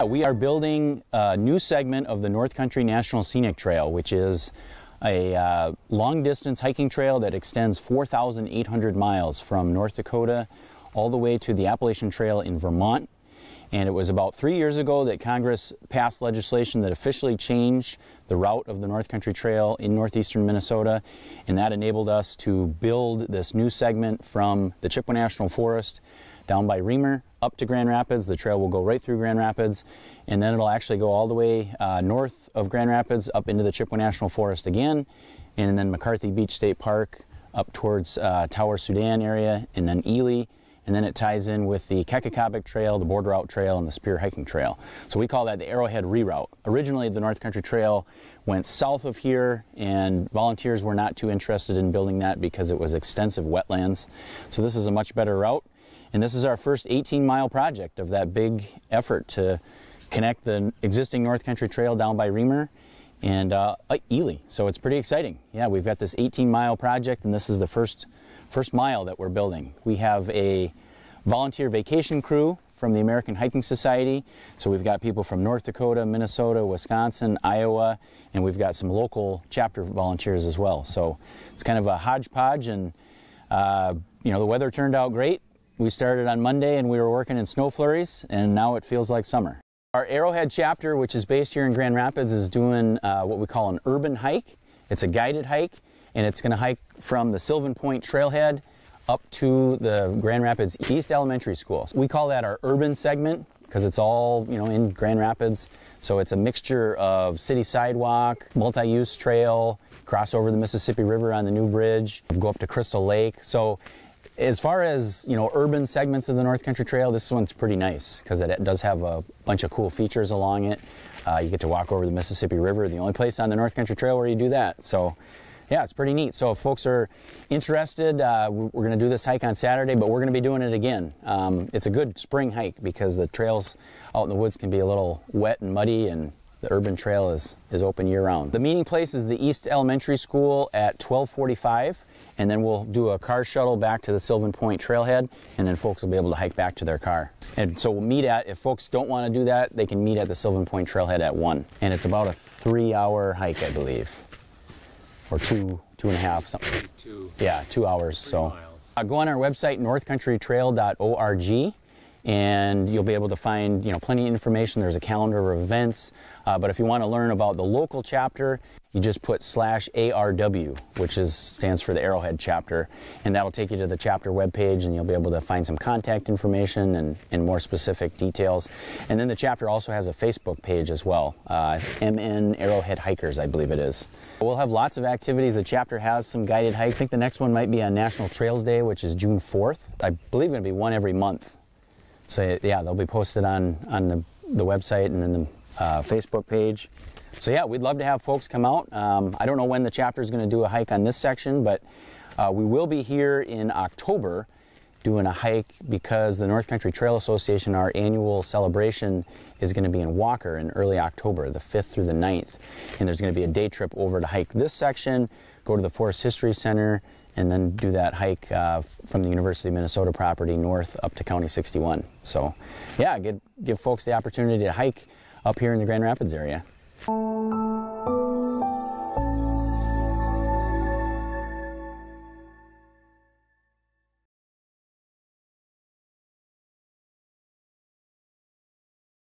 We are building a new segment of the North Country National Scenic Trail, which is a long-distance hiking trail that extends 4,800 miles from North Dakota all the way to the Appalachian Trail in Vermont. And it was about 3 years ago that Congress passed legislation that officially changed the route of the North Country Trail in northeastern Minnesota, and that enabled us to build this new segment from the Chippewa National Forest down by Reamer up to Grand Rapids. The trail will go right through Grand Rapids, and then it'll actually go all the way north of Grand Rapids up into the Chippewa National Forest again, and then McCarthy Beach State Park up towards Tower Sudan area, and then Ely. And then it ties in with the Kekakabik Trail, the Border Route Trail, and the Spear Hiking Trail. So we call that the Arrowhead Reroute. Originally, the North Country Trail went south of here, and volunteers were not too interested in building that because it was extensive wetlands. So this is a much better route. And this is our first 18-mile project of that big effort to connect the existing North Country Trail down by Reamer and Ely. So it's pretty exciting. Yeah, we've got this 18-mile project, and this is the first mile that we're building. We have a volunteer vacation crew from the American Hiking Society. So we've got people from North Dakota, Minnesota, Wisconsin, Iowa, and we've got some local chapter volunteers as well. So it's kind of a hodgepodge, and the weather turned out great. We started on Monday and we were working in snow flurries, and now it feels like summer. Our Arrowhead chapter, which is based here in Grand Rapids, is doing what we call an urban hike. It's a guided hike, and it's going to hike from the Sylvan Point Trailhead up to the Grand Rapids East Elementary School. We call that our urban segment because it's all, in Grand Rapids. So it's a mixture of city sidewalk, multi-use trail, cross over the Mississippi River on the new bridge, go up to Crystal Lake. So as far as, urban segments of the North Country Trail, this one's pretty nice because it does have a bunch of cool features along it. You get to walk over the Mississippi River, the only place on the North Country Trail where you do that. So yeah, it's pretty neat. So if folks are interested, we're going to do this hike on Saturday, but we're going to be doing it again. It's a good spring hike because the trails out in the woods can be a little wet and muddy, and the urban trail is open year-round. The meeting place is the East Elementary School at 12:45, and then we'll do a car shuttle back to the Sylvan Point Trailhead, and then folks will be able to hike back to their car. And so we'll meet if folks don't want to do that, they can meet at the Sylvan Point Trailhead at 1. And it's about a 3-hour hike, I believe. Or two and a half, something. 2 hours. So go on our website, northcountrytrail.org, and you'll be able to find plenty of information. There's a calendar of events, but if you want to learn about the local chapter, you just put /ARW, which stands for the Arrowhead chapter, and that'll take you to the chapter webpage, and you'll be able to find some contact information and more specific details. And then the chapter also has a Facebook page as well, MN Arrowhead Hikers, I believe it is. We'll have lots of activities. The chapter has some guided hikes. I think the next one might be on National Trails Day, which is June 4th. I believe going to be one every month. So yeah, they'll be posted on the website and then the Facebook page. So yeah, we'd love to have folks come out. I don't know when the chapter is going to do a hike on this section, but we will be here in October doing a hike because the North Country Trail Association, our annual celebration, is going to be in Walker in early October, the 5th through the 9th. And there's going to be a day trip over to hike this section, go to the Forest History Center, and then do that hike from the University of Minnesota property north up to County 61. So yeah, give folks the opportunity to hike up here in the Grand Rapids area.